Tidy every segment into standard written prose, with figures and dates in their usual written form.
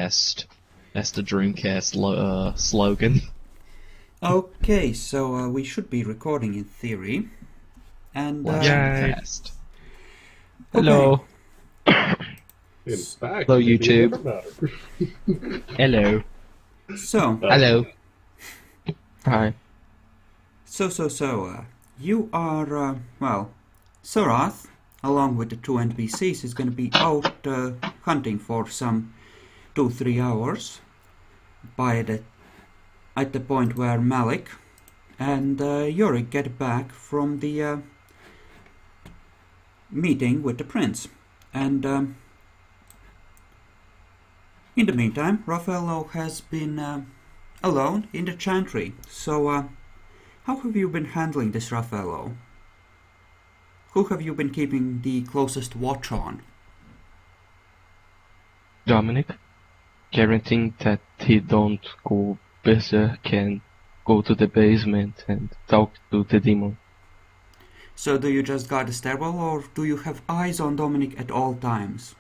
Dreamcast. That's the Dreamcast slogan. Okay, so we should be recording in theory. And Dreamcast. Hello. In fact, Hello, maybe YouTube. it doesn't matter. Hello. So, Hello. Hi. you are, well, Sarath, along with the two NPCs, is going to be out hunting for some 2-3 hours at the point where Malik and Yorick get back from the meeting with the prince. And in the meantime, Raffaello has been alone in the Chantry. So, how have you been handling this, Raffaello? Who have you been keeping the closest watch on? Dominic, guaranteeing that he don't go berserk and go to the basement and talk to the demon. So do you just guard the stairwell, or do you have eyes on Dominic at all times?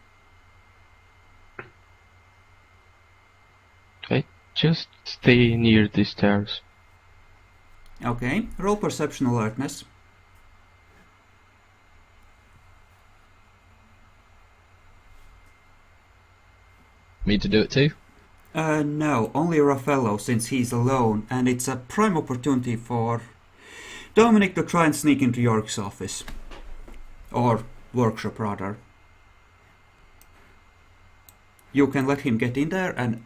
I just stay near the stairs. Okay, roll perception alertness. Me to do it too? No, only Raffaello, since he's alone, and it's a prime opportunity for Dominic to try and sneak into York's office. Or workshop, rather. You can let him get in there and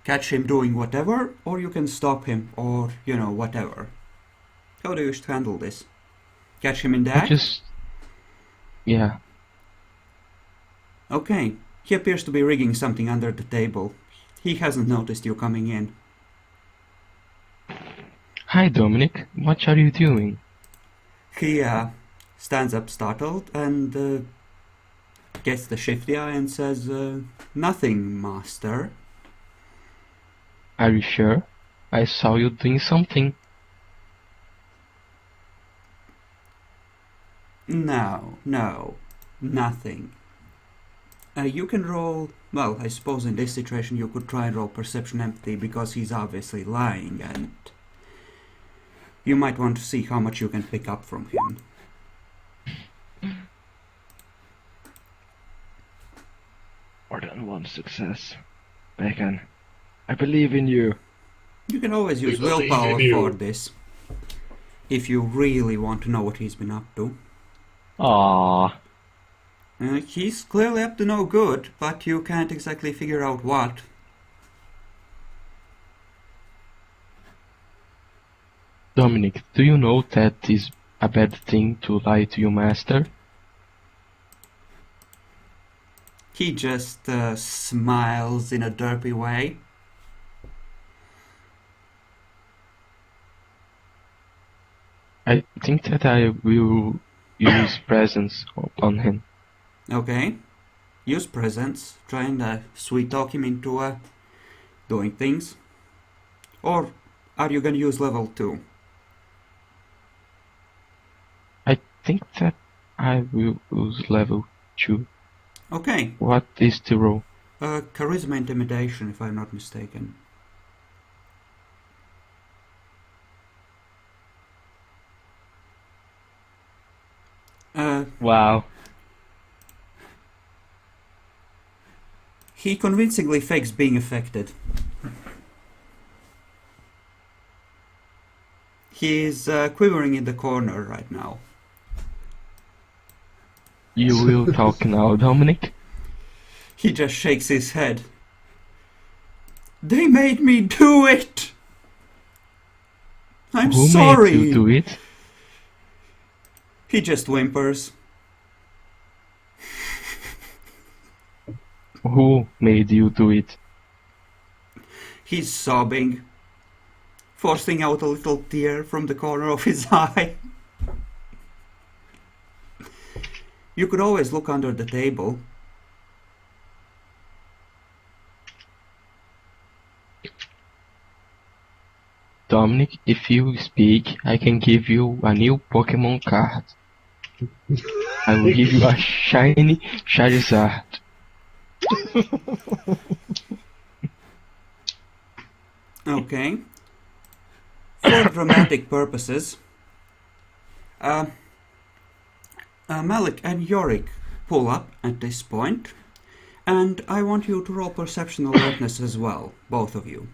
catch him doing whatever, or you can stop him, or, whatever. How do you handle this? Catch him in the act? Yeah. Okay, he appears to be rigging something under the table. He hasn't noticed you coming in. Hi Dominic, what are you doing? He stands up startled and gets the shifty eye and says, nothing, master. Are you sure? I saw you doing something. No, nothing. You can roll, well, I suppose in this situation you could try and roll perception empathy because he's obviously lying, and you might want to see how much you can pick up from him. More than one success. Bacon, I believe in you. You can always use We believe willpower in you. for this, if you really want to know what he's been up to. Aww. He's clearly up to no good, but you can't exactly figure out what. Dominic, do you know that is a bad thing to lie to your master? He just smiles in a derpy way. I think that I will use presence on him. Okay. Use presence, try and sweet talk him into doing things. Or are you gonna use level 2? I think that I will use level 2. Okay. What is the roll? Charisma intimidation, if I'm not mistaken. Wow. He convincingly fakes being affected. He is quivering in the corner right now. You will talk now, Dominic? He just shakes his head. They made me do it! I'm Who sorry! made you do it? He just whimpers. Who made you do it? He's sobbing, forcing out a little tear from the corner of his eye. You could always look under the table. Dominic, if you speak, I can give you a new Pokemon card. I will give you a shiny Charizard. Okay. For dramatic purposes, Malik and Yorick pull up at this point, and I want you to roll perception alertness as well, both of you.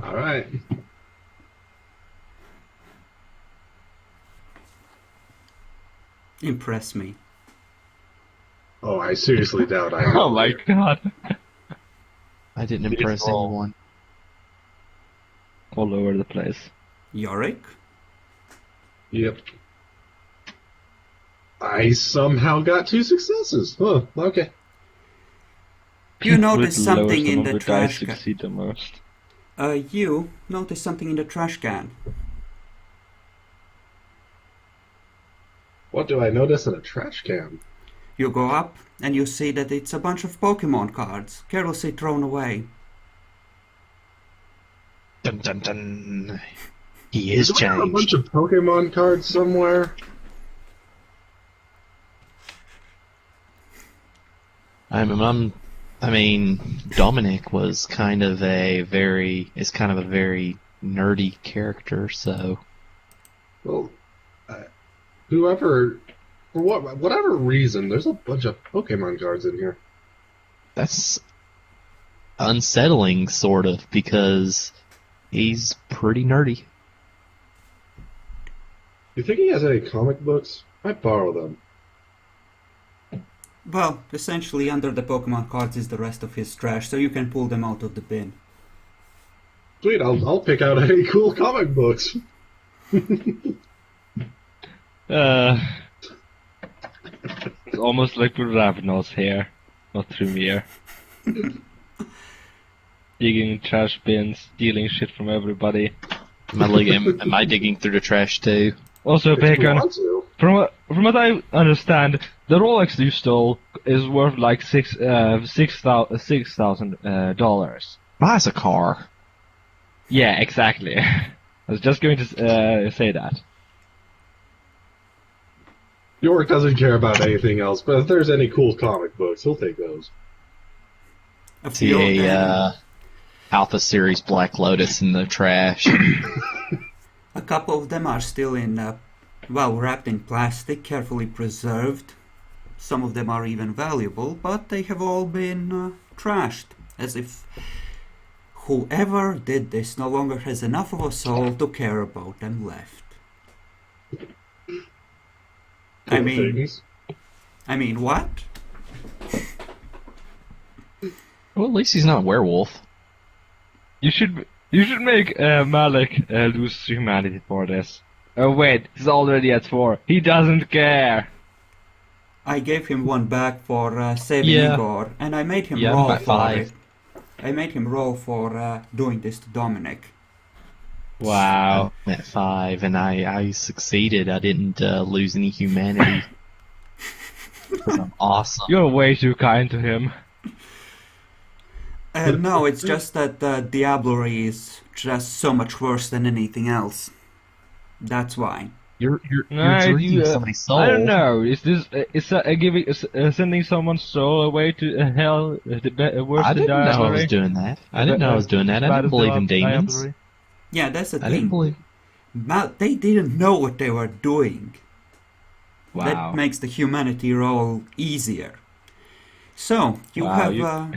All right. Impress me. Oh, I seriously doubt I. Oh my god. I didn't impress Beautiful. anyone. All over the place. Yorick? Yep. I somehow got 2 successes. Oh, okay. You notice With something lowest in amount the of dice trash can. succeed the most. You notice something in the trash can. What do I notice in a trash can? You go up, and you see that it's a bunch of Pokemon cards, carelessly thrown away. Dun dun dun. He is Do we have a bunch changed. of Pokemon cards somewhere? I mean, Dominic was kind of a very nerdy character, so Well, whoever, for whatever reason, there's a bunch of Pokemon cards in here. that's unsettling, sort of, because he's pretty nerdy. You think he has any comic books? I'd borrow them. Well, essentially under the Pokemon cards is the rest of his trash, so you can pull them out of the bin. Sweet, I'll pick out any cool comic books. It's almost like we're Ravnos here, not Tremere. Digging trash bins, stealing shit from everybody. Am I digging through the trash too? Also, If you Bacon, want to. from what I understand, the Rolex you stole is worth like $6,000. Buys a car. Yeah, exactly. I was just going to say that. York doesn't care about anything else, but if there's any cool comic books, he'll take those. A few of See a them, Alpha Series Black Lotus in the trash. a couple of them are still in, wrapped in plastic, carefully preserved. Some of them are even valuable, but they have all been trashed, as if whoever did this no longer has enough of a soul to care about them left. I Cool mean, things. what? Well, at least he's not a werewolf. You should make Malik lose humanity for this. Oh wait, he's already at 4. He doesn't care. I gave him one back for saving Yeah. Igor, and I made him Yeah, roll by for 5. it. I made him roll for doing this to Dominic. Wow. I'm at 5, and I succeeded. I didn't lose any humanity. 'Cause I'm awesome. You're way too kind to him. No, it's just that Diablerie is just so much worse than anything else. That's why. You're Nah, drinking somebody's soul. I don't know. Is this sending someone's soul away to hell worse I than didn't know I was Diablerie? doing that. I didn't know I was doing that. I Bad didn't as believe in demons. Diablerie? Yeah, that's the I didn't thing. believe. They didn't know what they were doing. Wow. That makes the humanity roll easier. So, you Wow, have you-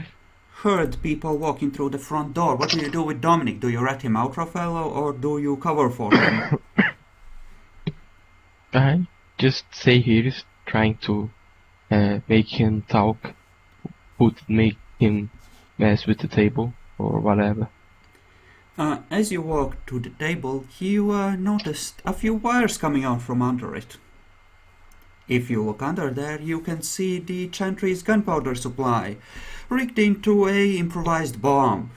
heard people walking through the front door. What do you do with Dominic? Do you rat him out, Raffaello, or do you cover for him? I just say he's trying to make him talk, make him mess with the table or whatever. As you walk to the table, you noticed a few wires coming out from under it. If you look under there, you can see the Chantry's gunpowder supply, rigged into a improvised bomb.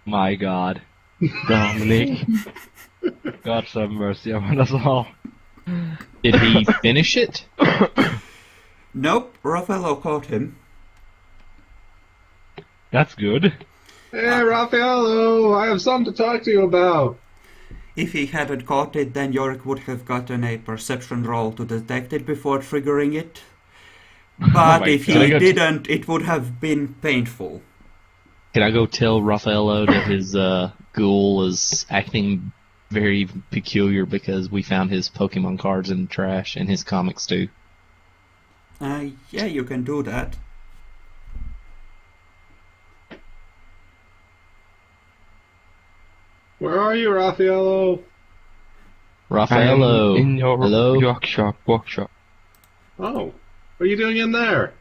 My God, Dominic, God have mercy on us all. Did he finish it? Nope, Raffaello caught him. That's good. Hey, Raffaello, I have something to talk to you about. If he hadn't caught it, then Yorick would have gotten a perception roll to detect it before triggering it. But my if he God. didn't, it would have been painful. Can I go tell Raffaello that his ghoul is acting very peculiar because we found his Pokemon cards in the trash and his comics too? Yeah, you can do that. Where are you, Raffaello? Raffaello, I am in your hello? workshop. Oh, what are you doing in there?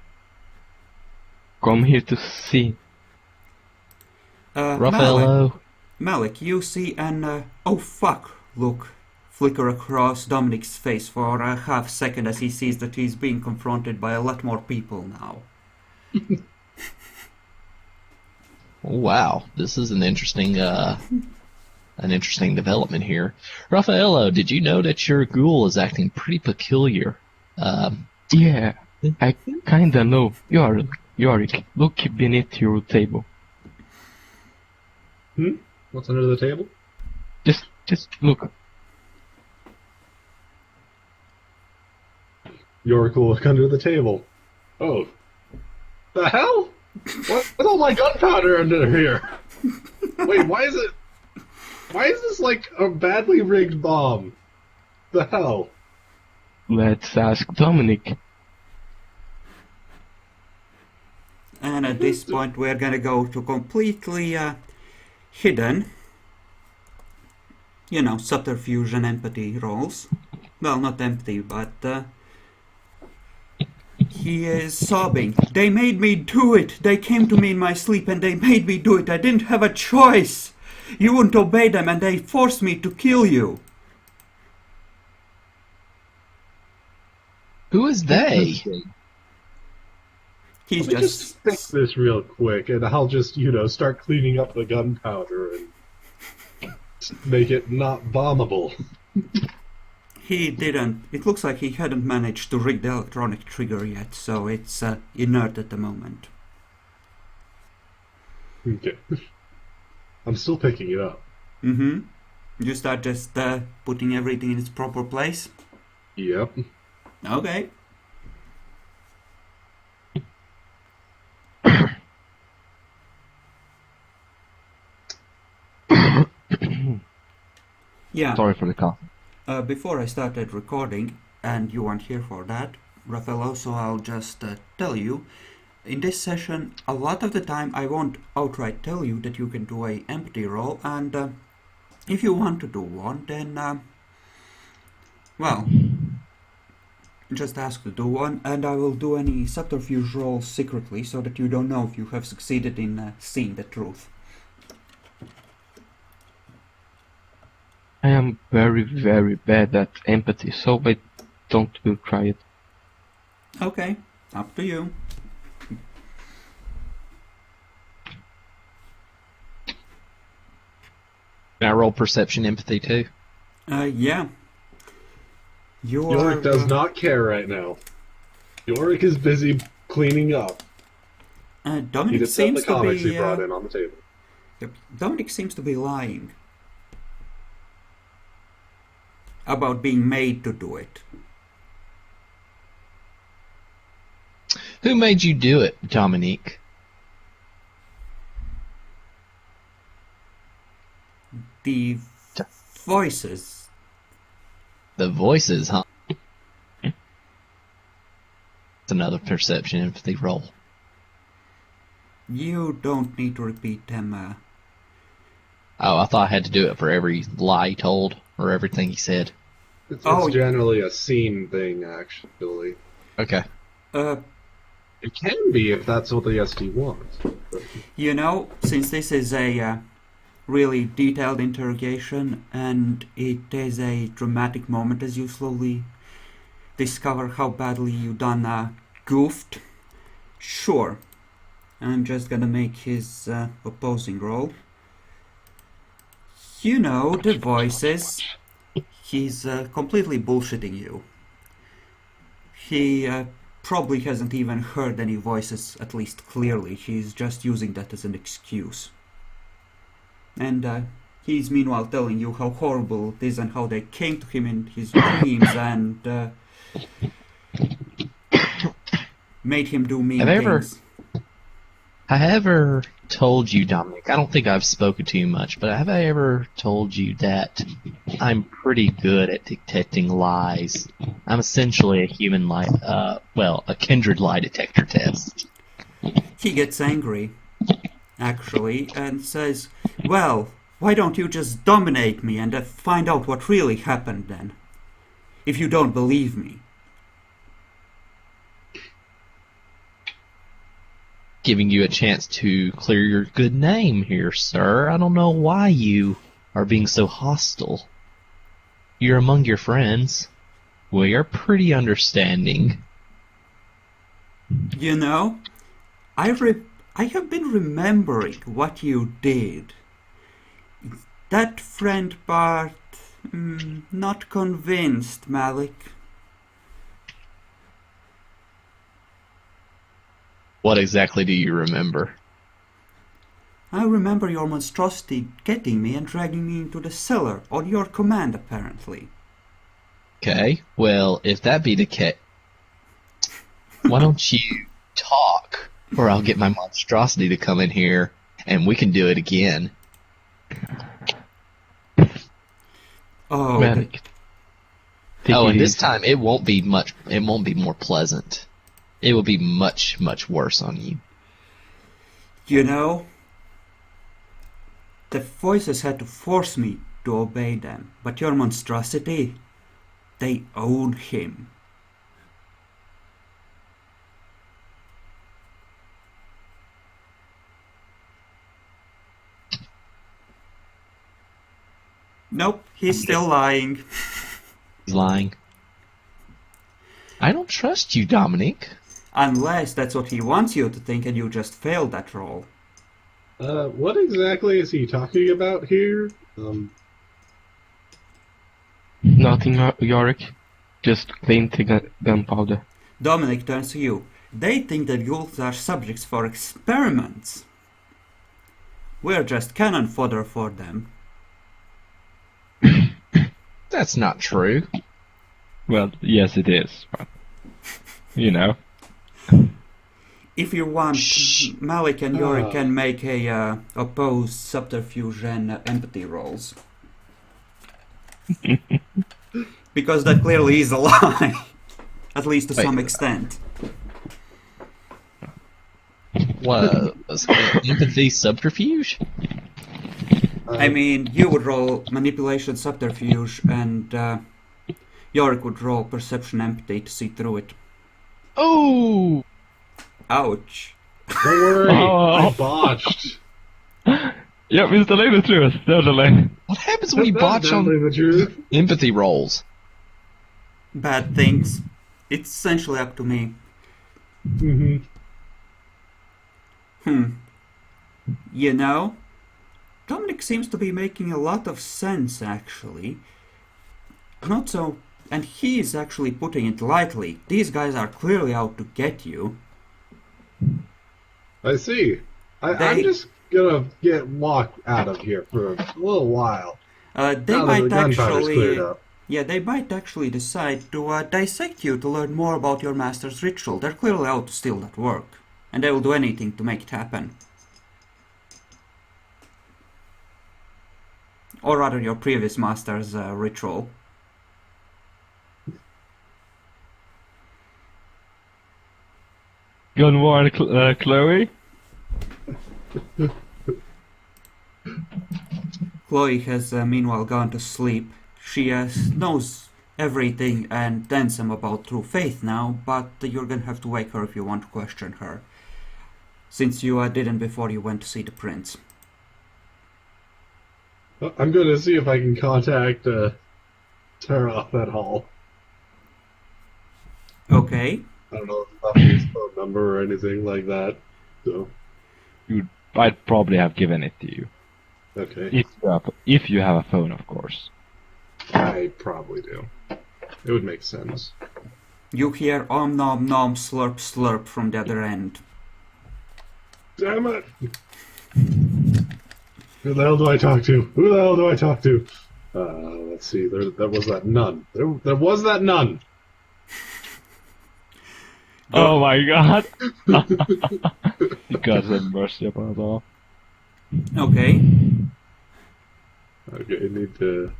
Come here to see. Malik, Raffaello. Malik, you see an oh fuck look flicker across Dominic's face for a half second as he sees that he's being confronted by a lot more people now. Oh, wow, this is an interesting development here. Raffaello, did you know that your ghoul is acting pretty peculiar? Yeah, I kinda know. Yorick, look beneath your table. What's under the table? Just look. Your cool look under the table. Oh. The hell? What's all my gunpowder under here? Wait, why is this like a badly rigged bomb? The hell? Let's ask Dominic. And at this point we're gonna go to completely hidden, subterfuge and empathy rolls. Well, not empty, but he is sobbing. They made me do it. They came to me in my sleep and they made me do it. I didn't have a choice. You wouldn't obey them and they forced me to kill you. Who is they? He's Let me just fix this real quick, and I'll just, start cleaning up the gunpowder and make it not bombable. He didn't. It looks like he hadn't managed to rig the electronic trigger yet, so it's inert at the moment. Okay. I'm still picking it up. Mm-hmm. You start just putting everything in its proper place? Yep. Okay. Yeah. Sorry for the cough. Before I started recording, and you weren't here for that, Raffaello, so I'll just tell you, in this session, a lot of the time I won't outright tell you that you can do a empty roll, and if you want to do one, then, well, just ask to do one, and I will do any subterfuge rolls secretly, so that you don't know if you have succeeded in seeing the truth. I am very, very bad at empathy, so I don't will try it. Okay, up to you. Can I roll perception empathy too? Yeah. Yorick does not care right now. Yorick is busy cleaning up. He Dominic just said the seems to comics be. he brought in on the table. Dominic seems to be lying about being made to do it. Who made you do it, Dominique? The voices. The voices, huh? It's another perception empathy roll. You don't need to repeat them. Oh, I thought I had to do it for every lie he told or everything he said. It's Oh, generally a scene thing, actually. Okay. It can be if that's what the SD wants. But Since this is a really detailed interrogation and it is a dramatic moment as you slowly discover how badly you done goofed, sure. I'm just gonna make his opposing roll. The voices. He's completely bullshitting you. He probably hasn't even heard any voices, at least clearly. He's just using that as an excuse. And he's meanwhile telling you how horrible it is and how they came to him in his dreams and made him do mean things. Have I ever told you, Dominic, I don't think I've spoken to you much, but have I ever told you that I'm pretty good at detecting lies? I'm essentially a human lie, a kindred lie detector test. He gets angry, actually, and says, "Well, why don't you just dominate me and find out what really happened then? If you don't believe me." Giving you a chance to clear your good name here, sir. I don't know why you are being so hostile. You're among your friends. We are pretty understanding. You know, I have been remembering what you did. That friend part, not convinced, Malik. What exactly do you remember? I remember your monstrosity getting me and dragging me into the cellar, on your command apparently. Okay, well, if that be the case, why don't you talk, or I'll get my monstrosity to come in here, and we can do it again. Oh, Malik, take Oh, it and this easy. time it won't be more pleasant. It will be much, much worse on you. you know, the voices had to force me to obey them, but your monstrosity, they own him. Nope, he's still lying. He's lying. I don't trust you, Dominic. Unless that's what he wants you to think and you just failed that roll. What exactly is he talking about here? Nothing, Yorick. Just clean the gunpowder. Dominic turns to you. They think that ghouls are subjects for experiments. We're just cannon fodder for them. That's not true. Well, yes, it is. But, you know. If you want, Shh. Malik and Yori can make a opposed subterfuge and empathy rolls. Because that clearly is a lie. At least to some extent. What? Empathy subterfuge? I mean, you would roll manipulation subterfuge and Yorick would roll perception empathy to see through it. Oh! Ouch. Don't worry, Oh. I botched. Yeah, we telling the truth, totally. What happens when you That's botch definitely on the truth. empathy rolls? Bad things. It's essentially up to me. Mm-hmm. You know, Dominic seems to be making a lot of sense, actually. Not so... And he is actually putting it lightly. These guys are clearly out to get you. I see. I'm They- just gonna walk out of here for a little while. They now that the might gunpowder's cleared actually... up. Yeah, they might actually decide to dissect you to learn more about your master's ritual. They're clearly out to steal that work. And they will do anything to make it happen. Or rather, your previous master's ritual. Gun warn, Chloe? Chloe has meanwhile gone to sleep. She knows everything and then some about true faith now, but you're gonna have to wake her if you want to question her. Since you didn't before you went to see the prince. I'm gonna see if I can contact Tara off that hall. Okay. I don't know if it's his phone number or anything like that. So, I'd probably have given it to you. okay. If you have a phone, of course. I probably do. It would make sense. You hear om nom nom slurp slurp from the other end. Damn it! Who the hell do I talk to? Who the hell do I talk to? Let's see. There was that nun. There was that nun. Oh my god! God have mercy upon us all. Okay. Okay, I need to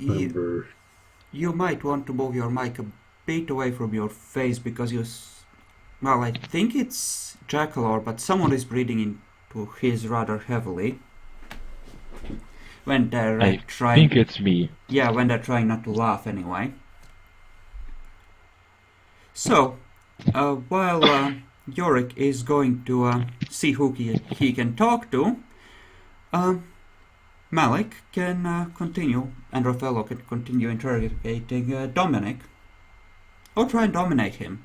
remember. You might want to move your mic a bit away from your face because well, I think it's Jackalor, but someone is breathing into his rather heavily when they're I trying. think it's me. Yeah, when they're trying not to laugh anyway. So, while Yorick is going to see who he can talk to, Malik can continue, and Raffaello can continue interrogating Dominic, or try and dominate him.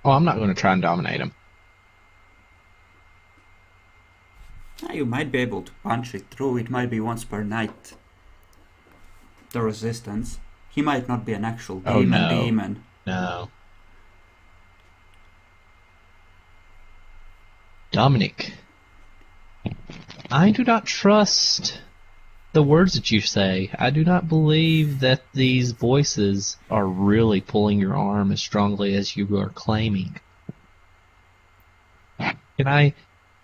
Oh, I'm not going to try and dominate him. You might be able to punch it through. It might be once per night. The resistance. He might not be an actual Oh, no. demon. No. Dominic, I do not trust the words that you say. I do not believe that these voices are really pulling your arm as strongly as you are claiming. Can I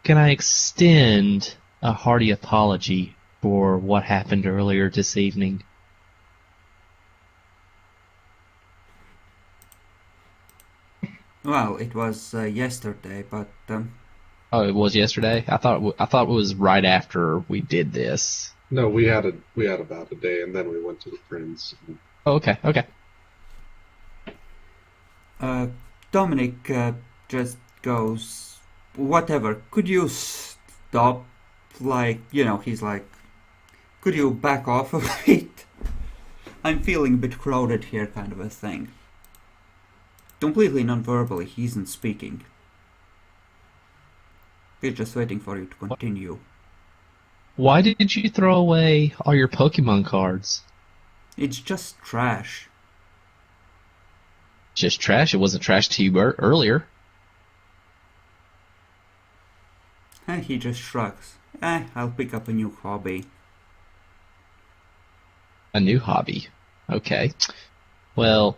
extend a hearty apology for what happened earlier this evening? Well, it was yesterday, but Oh, it was yesterday? I thought it was right after we did this. No, we had about a day, and then we went to the friends. Oh, okay. Dominic just goes, whatever, could you stop? Like, he's like, could you back off a bit? I'm feeling a bit crowded here, kind of a thing. Completely non-verbally, he isn't speaking. He's just waiting for you to continue. Why did you throw away all your Pokemon cards? It's just trash. Just trash. It wasn't trash to you earlier. He just shrugs. I'll pick up a new hobby. A new hobby. Okay. Well,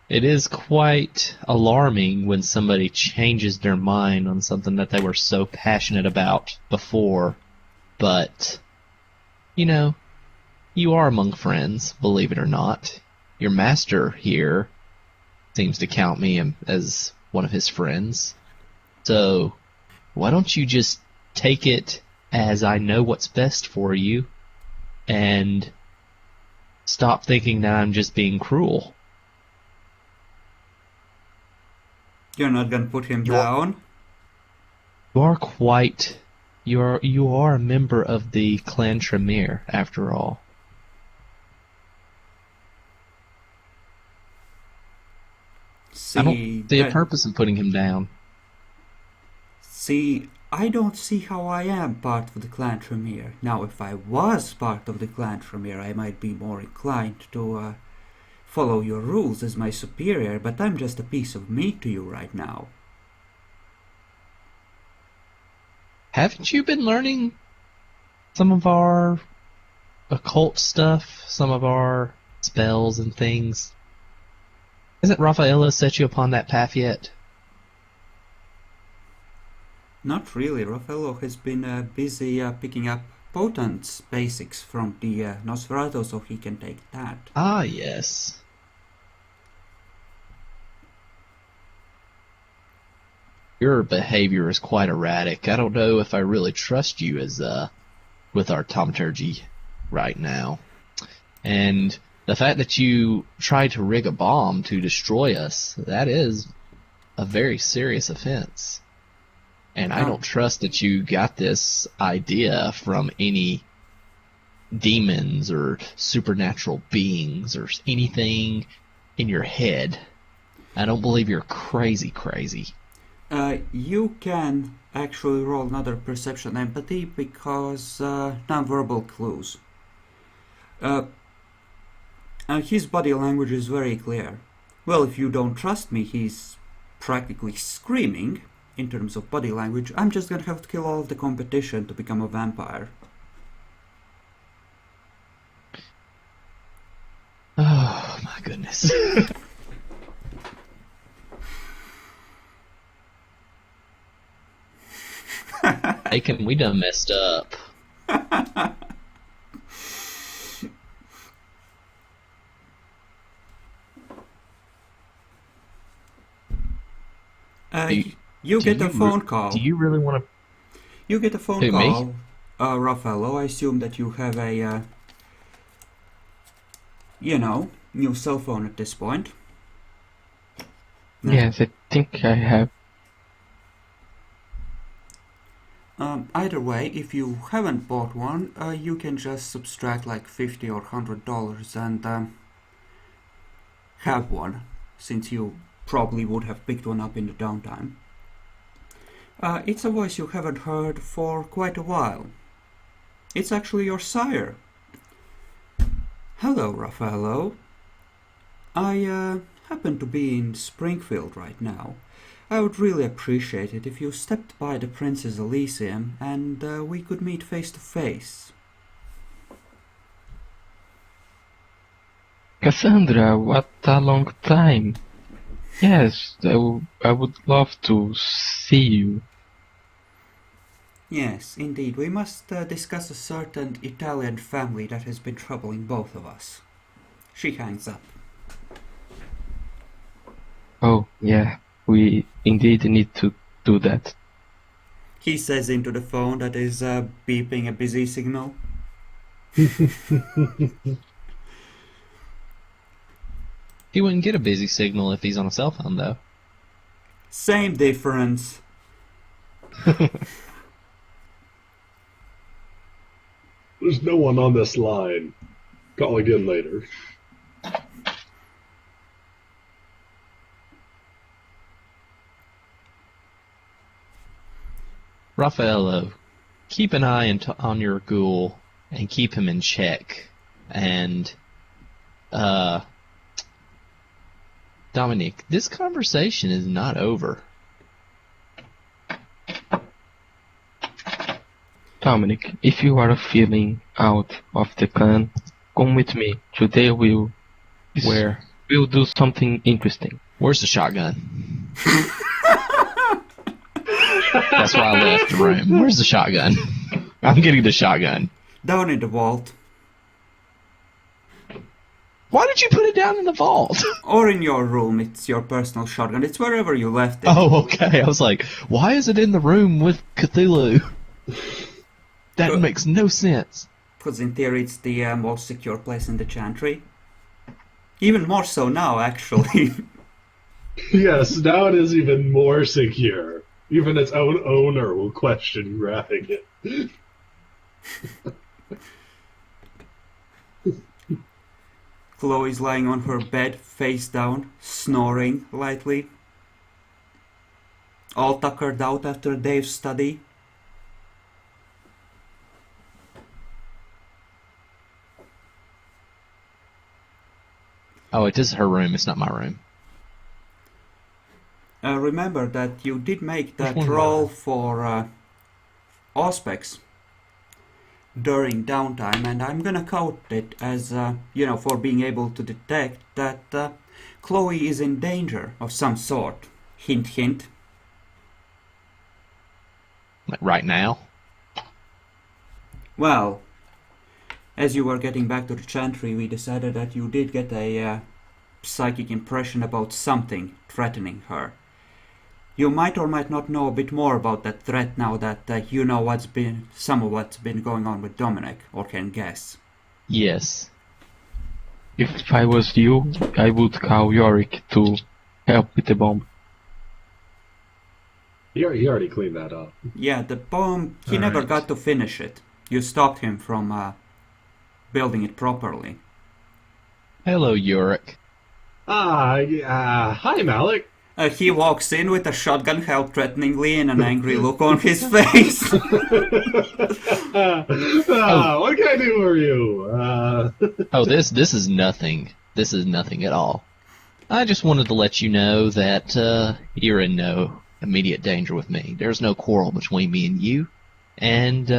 it is quite alarming when somebody changes their mind on something that they were so passionate about before. But, you are among friends, believe it or not. Your master here seems to count me as one of his friends. So, why don't you just take it as I know what's best for you and stop thinking that I'm just being cruel? You're not gonna put him down? You are a member of the clan Tremere, after all. I don't see a purpose in putting him down. See, I don't see how I am part of the clan Tremere. Now, if I was part of the clan Tremere, I might be more inclined to follow your rules as my superior, but I'm just a piece of meat to you right now. Haven't you been learning some of our occult stuff, some of our spells and things? Hasn't Raffaello set you upon that path yet? Not really. Raffaello has been busy picking up potent basics from the Nosferatu, so he can take that. Ah, yes. Your behavior is quite erratic. I don't know if I really trust you as with our thaumaturgy right now. And the fact that you tried to rig a bomb to destroy us, that is a very serious offense. And I don't trust that you got this idea from any demons or supernatural beings or anything in your head. I don't believe you're crazy. You can actually roll another perception empathy because non-verbal clues. His body language is very clear. Well, if you don't trust me, he's practically screaming in terms of body language. I'm just gonna have to kill all of the competition to become a vampire. Oh, my goodness. Bacon, we done messed up. You get a phone call. Do you really want to... You get a phone Who, me? call, Raffaello. I assume that you have a, new cell phone at this point. Yes, I think I have. Either way, if you haven't bought one, you can just subtract like $50 or $100 and have one, since you probably would have picked one up in the downtime. It's a voice you haven't heard for quite a while. It's actually your sire. Hello, Raffaello. I happen to be in Springfield right now. I would really appreciate it if you stepped by the Prince's Elysium and we could meet face to face. Cassandra, what a long time. Yes, I would love to see you. Yes, indeed. We must discuss a certain Italian family that has been troubling both of us. She hangs up. Oh, yeah, we indeed need to do that. He says into the phone that is beeping a busy signal. He wouldn't get a busy signal if he's on a cell phone, though. Same difference. There's no one on this line. Call again later. Raffaello, keep an eye on your ghoul and keep him in check. And, Dominic, this conversation is not over. Dominic, if you are feeling out of the clan, come with me. Today we'll do something interesting. Where's the shotgun? That's why I left the room. Where's the shotgun? I'm getting the shotgun. Down in the vault. Why did you put it down in the vault? Or in your room. It's your personal shotgun. It's wherever you left it. Oh, okay. I was like, why is it in the room with Cthulhu? That makes no sense. Because in theory it's the most secure place in the Chantry. Even more so now, actually. Yes, now it is even more secure. Even its own owner will question grabbing it. Chloe's lying on her bed, face down, snoring lightly. All tuckered out after Dave's study. Oh, it is her room. It's not my room. Remember that you did make that one roll for Auspex during downtime, and I'm gonna count it as, for being able to detect that Chloe is in danger of some sort. Hint, hint. Like right now? Well, as you were getting back to the Chantry, we decided that you did get a psychic impression about something threatening her. You might or might not know a bit more about that threat now that you know some of what's been going on with Dominic, or can guess. Yes. If I was you, I would call Yorick to help with the bomb. He already cleaned that up. Yeah, the bomb, he never got to finish it. You stopped him from building it properly. Hello, Yorick. Hi, Malik. He walks in with a shotgun held threateningly and an angry look on his face. What can I do for you? Oh, this is nothing. This is nothing at all. I just wanted to let you know that you're in no immediate danger with me. There's no quarrel between me and you. And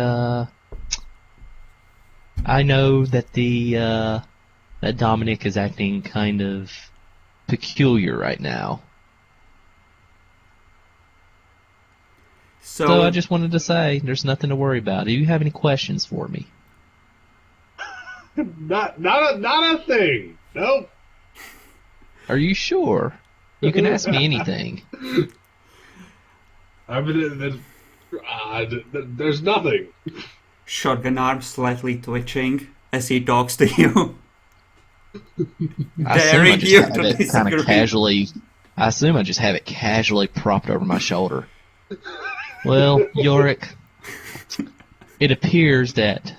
I know that that Dominic is acting kind of peculiar right now. So I just wanted to say, there's nothing to worry about. Do you have any questions for me? Not a thing. Nope. Are you sure? You can ask me anything. I mean, there's nothing. Shotgun arm slightly twitching as he talks to you. I assume I Daring just you have to it kind of disagree. casually. I assume I just have it casually propped over my shoulder. Well, Yorick, it appears that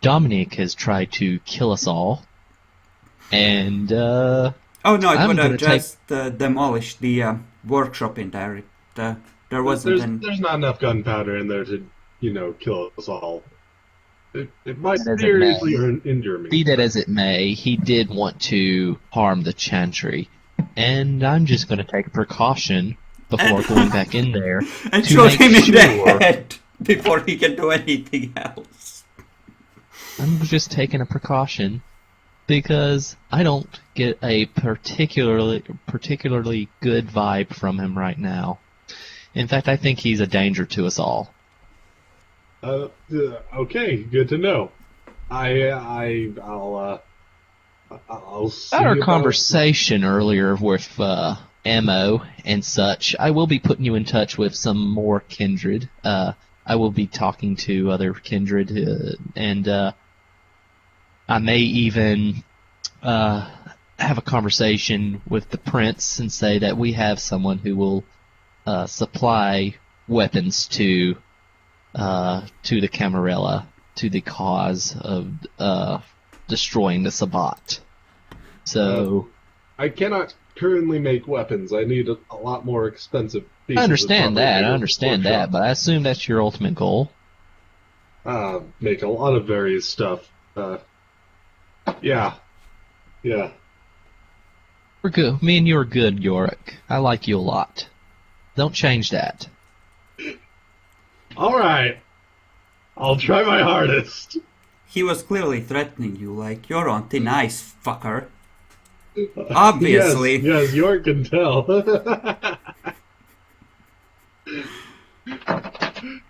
Dominic has tried to kill us all, and Oh no, it I'm would have gonna take- just demolished the workshop in there. There wasn't any... There's not enough gunpowder in there to, kill us all. It might That as it seriously may. injure me. be that as it may, he did want to harm the Chantry, and I'm just going to take a precaution before going back in there and to shoot make him in the sure- head before he can do anything else. I'm just taking a precaution because I don't get a particularly good vibe from him right now. In fact, I think he's a danger to us all. Okay, good to know. I'll see Our about- conversation earlier with Ammo and such, I will be putting you in touch with some more kindred. I will be talking to other kindred, and I may even have a conversation with the prince and say that we have someone who will supply weapons to the Camarilla, to the cause of destroying the Sabbat. So I cannot currently make weapons. I need a lot more expensive pieces. I understand of that. I proper understand workshop. that, but I assume that's your ultimate goal. Make a lot of various stuff. Yeah. We're good. Me and you are good, Yorick. I like you a lot. Don't change that. All right. I'll try my hardest. He was clearly threatening you, like, you're on thin ice, fucker. Obviously. Yes, York can tell.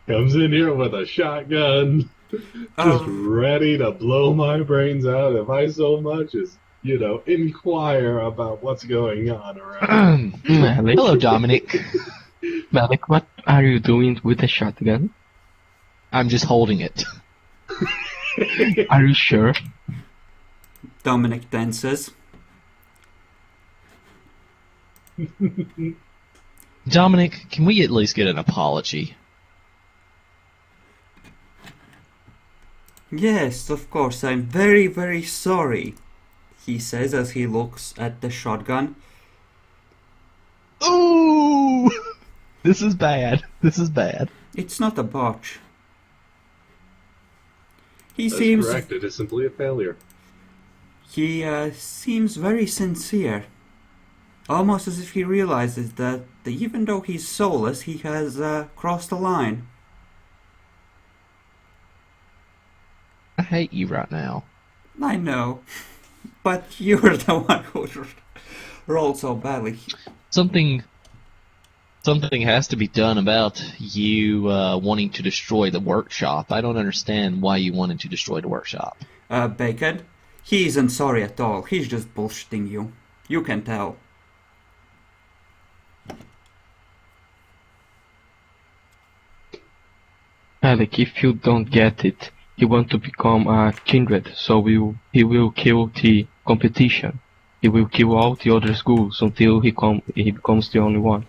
Comes in here with a shotgun, just ready to blow my brains out if I so much as, inquire about what's going on around. Malik, Hello, Dominic. Malik, what are you doing with the shotgun? I'm just holding it. Are you sure? Dominic dances. Dominic, can we at least get an apology? Yes, of course, I'm very, very sorry, he says as he looks at the shotgun. Ooh! This is bad. This is bad. It's not a botch. He That's seems correct. It is simply a failure. He seems very sincere. Almost as if he realizes that even though he's soulless, he has crossed the line. I hate you right now. I know. But you're the one who rolled so badly. Something has to be done about you wanting to destroy the workshop. I don't understand why you wanted to destroy the workshop. Bacon, he isn't sorry at all. He's just bullshitting you. You can tell. Malik, if you don't get it, he wants to become a kindred, so he will kill the competition. He will kill all the other schools until he becomes the only one.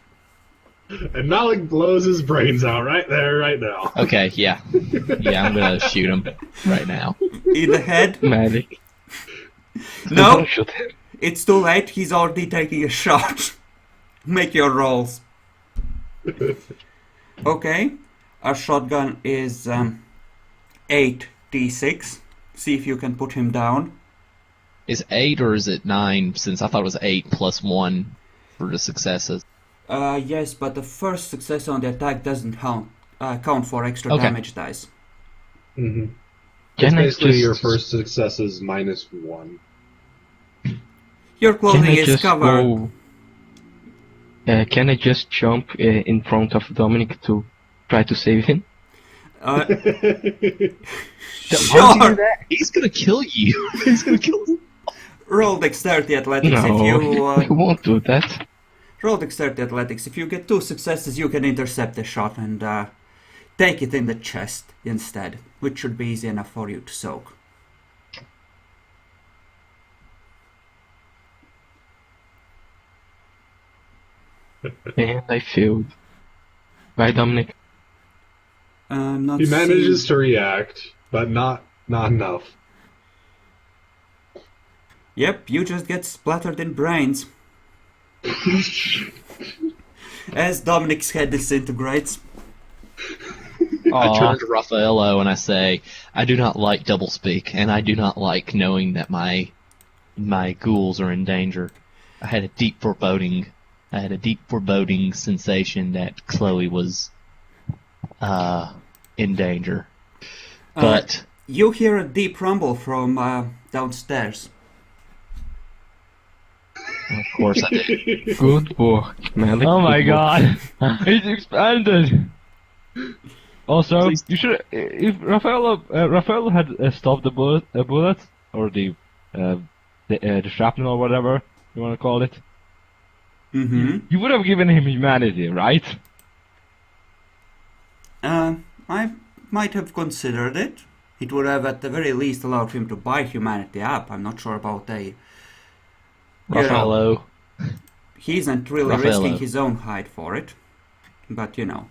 And Malik blows his brains out right there, right now. Okay, yeah. Yeah, I'm gonna shoot him right now. In the head? Malik. No, Don't shoot him. it's too late. He's already taking a shot. Make your rolls. Okay. Our shotgun is 8d6. See if you can put him down. Is 8 or is it 9? Since I thought it was 8 plus 1 for the successes. Yes, but the first success on the attack doesn't count for extra Okay. damage dice. Mm-hmm. It's Can I basically just- your first success is -1. Your Can clothing I is just covered. go? Can I just jump in front of Dominic to try to save him? Uh, Why would you do sure. that? He's gonna kill you. He's gonna kill you. Roll dexterity athletics if No, you he won't do that. roll dexterity athletics. If you get 2 successes, you can intercept the shot and take it in the chest instead, which should be easy enough for you to soak. And I failed. Bye, Dominic. I'm not He manages seeing- to react, but not enough. Yep, you just get splattered in brains. As Dominic's head disintegrates. I turn to Raffaello and I say, I do not like doublespeak, and I do not like knowing that my ghouls are in danger. I had a deep foreboding sensation that Chloe was in danger. But You hear a deep rumble from downstairs. of course I did. Good work, Malik. Oh my good work. god, he's expanded. Also, Please. you should if Raffaello had stopped the bullet or the shrapnel or whatever you want to call it. Mm-hmm. You would have given him humanity, right? I might have considered it. It would have at the very least allowed him to buy humanity up. I'm not sure about a... You know, Raffaello. he isn't really Raffaello. risking his own hide for it. But, you know.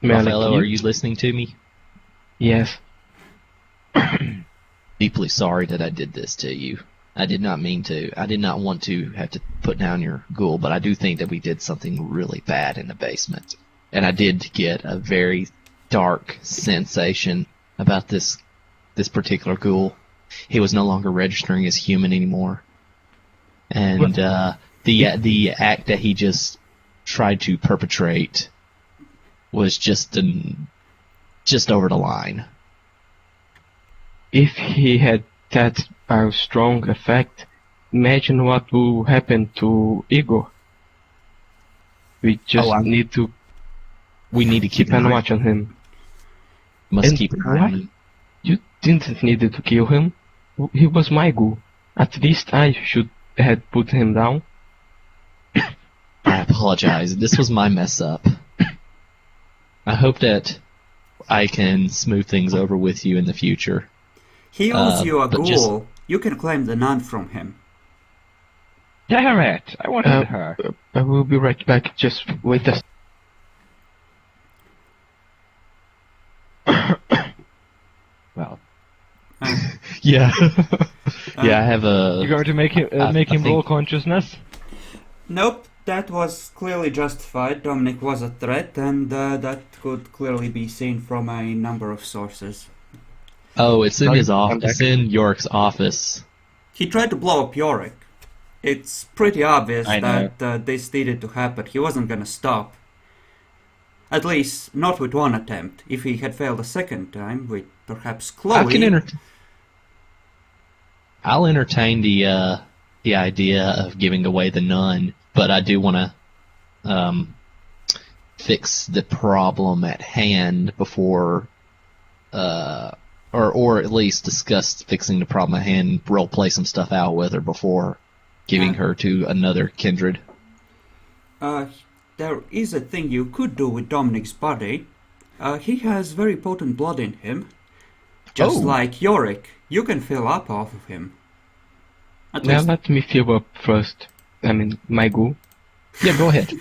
Malik, Raffaello, are you listening to me? Yes. Deeply sorry that I did this to you. I did not mean to. I did not want to have to put down your ghoul, but I do think that we did something really bad in the basement. And I did get a very dark sensation about this particular ghoul. He was no longer registering as human anymore. And the act that he just tried to perpetrate was just over the line. If he had that strong effect, imagine what will happen to Igor. We just need to We need to keep an watch on him. Must And keep an eye on why? him. You didn't need to kill him. He was my ghoul. At least I should have put him down. I apologize. This was my mess up. I hope that I can smooth things over with you in the future. He owes you a but ghoul. just- You can claim the nun from him. Damn it! I wanted her. I will be right back. Just wait a Well, Yeah. Yeah, I have you're a... going to make him I roll think- consciousness. Nope, that was clearly justified. Dominic was a threat, and that could clearly be seen from a number of sources. Oh, it's in his I'm office. back. It's in York's office. He tried to blow up Yorick. It's pretty obvious I know. that this needed to happen. He wasn't gonna stop. At least, not with one attempt. If he had failed a second time, with perhaps Chloe... I'll entertain the idea of giving away the nun, but I do want to fix the problem at hand before, or at least discuss fixing the problem at hand, role play some stuff out with her before giving her to another kindred. There is a thing you could do with Dominic's body. He has very potent blood in him. Just Oh. like Yorick, you can fill up off of him. At Now least, let me fill up first. I mean, my ghoul. Yeah, go ahead.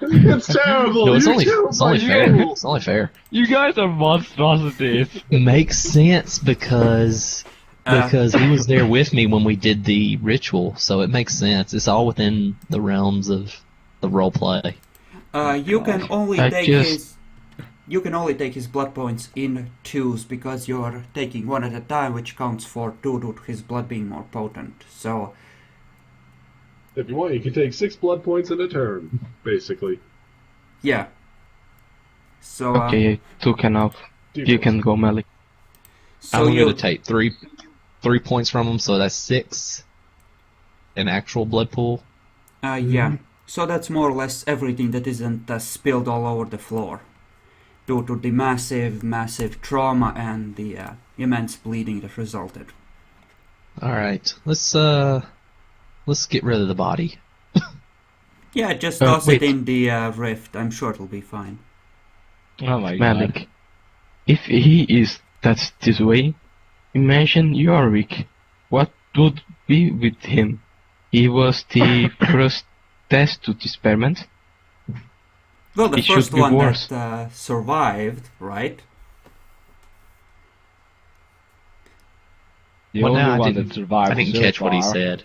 It's terrible. No, it's You only killed it's my only fair. ghoul. It's only fair. You guys are monstrosities. Makes sense because he was there with me when we did the ritual, so it makes sense. It's all within the realms of the role play. you can only I take just- his blood points in twos because you're taking one at a time, which counts for two due to his blood being more potent. So, If you want, you can take 6 blood points in a turn, basically. yeah. So, Okay, I took enough. You can go, Malik. so I'm you going to take 3. 3 points from him, so that's 6. An actual blood pool. Yeah. So that's more or less everything that isn't spilled all over the floor, due to the massive trauma and the immense bleeding that resulted. All right, let's get rid of the body. Yeah, just toss wait. it in the rift. I'm sure it'll be fine. Oh my god. Malik, if he is that's this way, imagine Yorick. What would be with him? He was the first test to experiment. Well, the It should first be one worse. that survived, right? The Well, only no, I one didn't- that survived I didn't so catch what he far. said.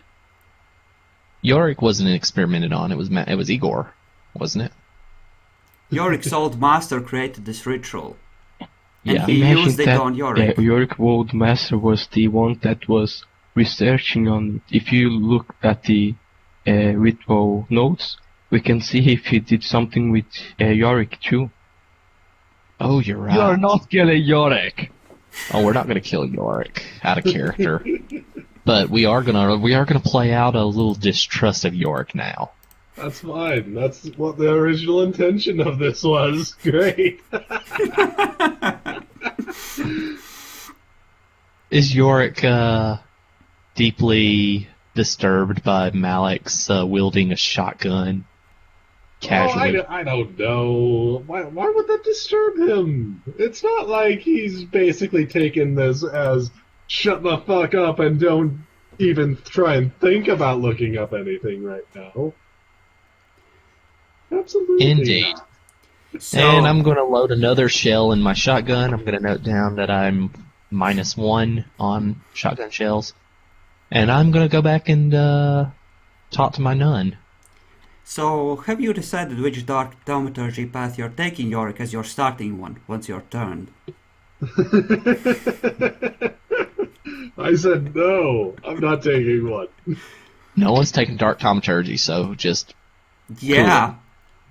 Yorick wasn't experimented on. It was Igor, wasn't it? Yorick's old master created this ritual. And Yeah. he Imagine used it that on Yorick. Yorick Old Master was the one that was researching on it. If you look at the ritual notes, we can see if he did something with Yorick too. Oh, you're right. You're not killing Yorick! Oh, we're not gonna kill Yorick out of character, but we are gonna play out a little distrust of Yorick now. That's fine. That's what the original intention of this was. Great. Is Yorick deeply disturbed by Malik's wielding a shotgun casually? Oh, I don't know. Why would that disturb him? It's not like he's basically taken this as shut the fuck up and don't even try and think about looking up anything right now. Absolutely. Indeed. So, And I'm going to load another shell in my shotgun. I'm going to note down that I'm -1 on shotgun shells. And I'm going to go back and talk to my nun. so have you decided which dark thaumaturgy path you're taking, Yorick, as your starting one, once you're turned? I said no. I'm not taking one. No one's taking dark thaumaturgy, so just Yeah.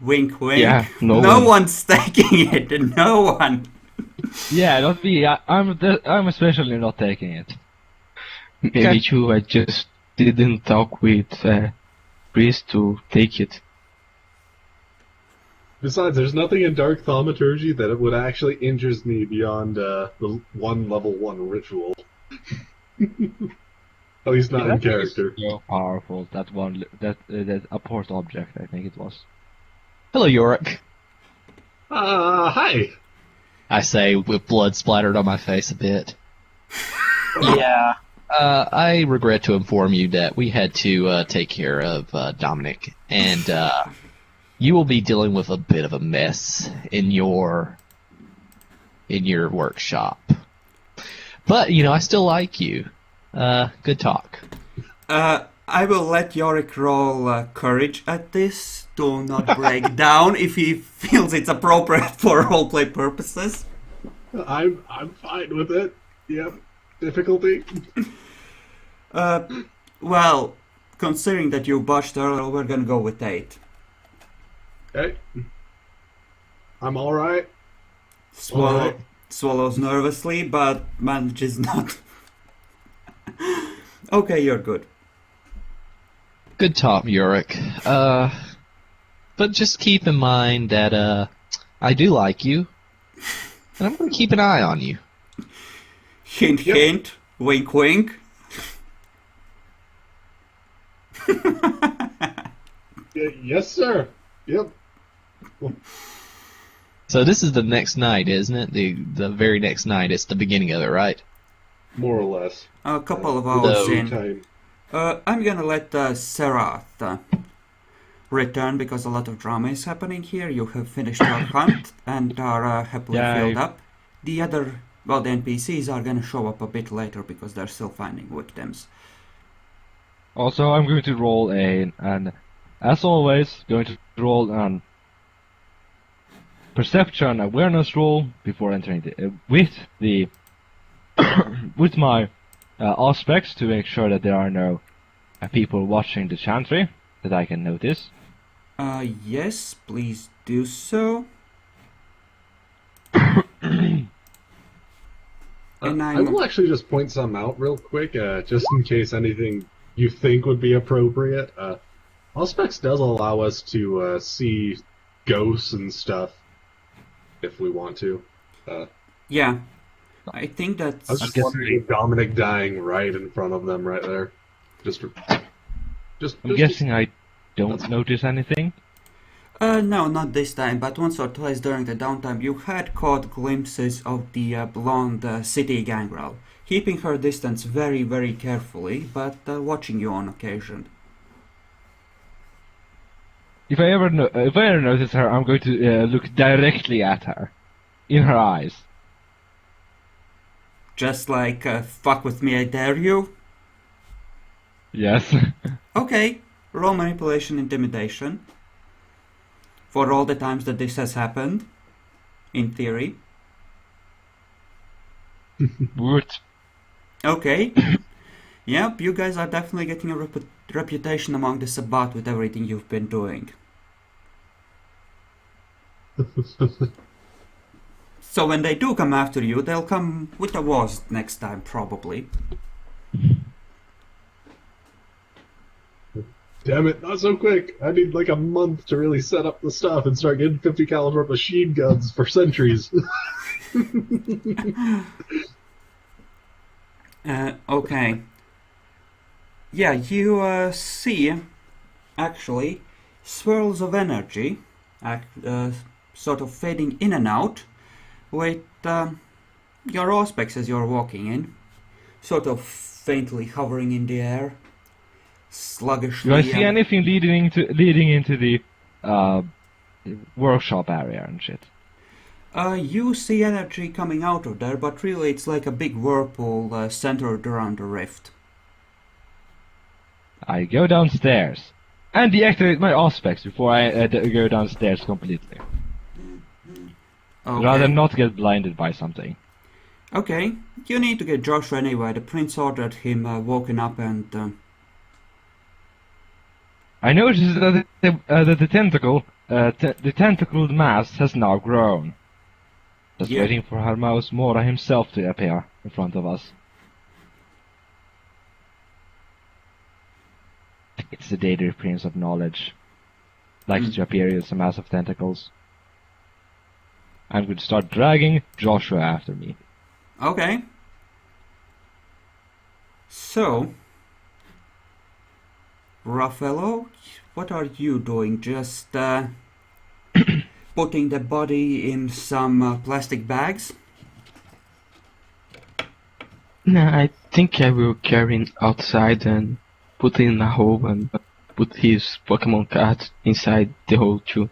Wink, wink. Yeah, no no one. one's taking it. No one. Yeah, not me. I'm especially not taking it. Maybe Okay. too, I just didn't talk with Priest to take it. Besides, there's nothing in Dark Thaumaturgy that it would actually injures me beyond the one level 1 ritual. At least not in character. So powerful. That apport object, I think it was. hello, Yorick. Hi. I say with blood splattered on my face a bit. Yeah. I regret to inform you that we had to take care of Dominic, and you will be dealing with a bit of a mess in your workshop. But I still like you. Good talk. I will let Yorick roll courage at this to not break down if he feels it's appropriate for roleplay purposes. I'm fine with it. Yep. Difficulty. Well, considering that you botched earlier, we're gonna go with 8. Okay. I'm alright. Swallow, swallows nervously, but manages not. Okay, you're good. Good talk, Yorick. But just keep in mind that I do like you, and I'm going to keep an eye on you. Hint, Yep. hint. Wink, wink. Yes, sir. Yep. So this is the next night, isn't it? The very next night. It's the beginning of it, right? More or less. A couple of hours No in. Time. I'm gonna let Serath return because a lot of drama is happening here. You have finished your hunt and are happily Yay. filled up. The NPCs are gonna show up a bit later because they're still finding victims. Also, I'm going to roll an as always, going to roll an perception awareness roll before entering with the with my aspects to make sure that there are no people watching the Chantry that I can notice. Yes, please do so. And I will actually just point some out real quick, just in case anything you think would be appropriate. Auspex does allow us to see ghosts and stuff if we want to. Yeah, I think I was that's... just wondering if Dominic dying right in front of them right there. I'm guessing I don't notice anything. No, not this time, but once or twice during the downtime you had caught glimpses of the blonde city gangrel, keeping her distance very, very carefully, but watching you on occasion. If I ever notice her, I'm going to look directly at her, in her eyes. Just like, fuck with me, I dare you? Yes. Okay, roll manipulation intimidation. For all the times that this has happened, in theory. Woot. Okay. Yep, you guys are definitely getting a reputation among the Sabbat with everything you've been doing. So when they do come after you, they'll come with a wasp next time, probably. Damn it, not so quick. I need like a month to really set up the stuff and start getting 50 caliber machine guns for sentries. Okay. Yeah, you see, actually, swirls of energy, sort of fading in and out, with your aspects as you're walking in, sort of faintly hovering in the air, sluggishly. Do I see anything leading into the workshop area and shit? You see energy coming out of there, but really it's like a big whirlpool centered around the rift. I go downstairs and deactivate my aspects before I go downstairs completely. Okay. Rather not get blinded by something. Okay, you need to get Joshua anyway. The prince ordered him woken up and... I noticed that the tentacled mass has now grown. Just Yeah. waiting for Hermaus Mora himself to appear in front of us. It's the Daedry Prince of Knowledge. Likes to appear with a mass of tentacles. I'm going to start dragging Joshua after me. Okay. So... Raffaello, what are you doing? Just putting the body in some plastic bags? No, I think I will carry him outside and put it in a hole and put his Pokemon card inside the hole too.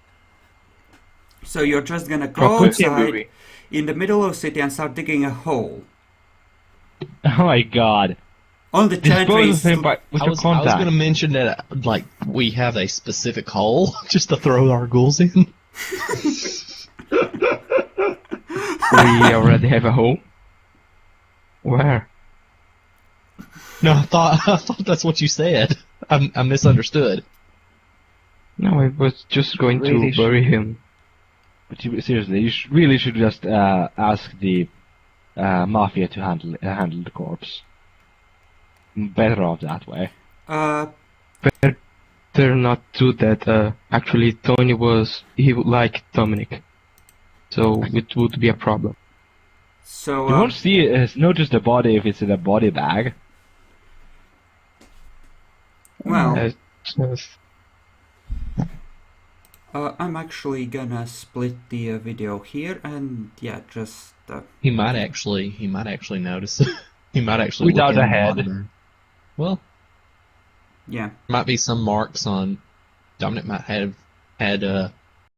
So you're just gonna go Proper outside theory. in the middle of the city and start digging a hole. Oh my god. On the Dispose Chantry's... of him with I your was contact. going to mention that, like, we have a specific hole just to throw our ghouls in. We already have a hole. Where? No, I thought that's what you said. I misunderstood. No, I was just going Really to bury him. But seriously, you really should just ask the mafia to handle the corpse. Better off that way. Better not do that. Actually, Tony he would like Dominic. So it would be a problem. So, You won't notice the body if it's in a body bag. well, Just- I'm actually gonna split the video here and, yeah, just... He might actually notice it. He might actually Without look in a the head. monitor. Well, yeah. there might be some marks on. Dominic might have had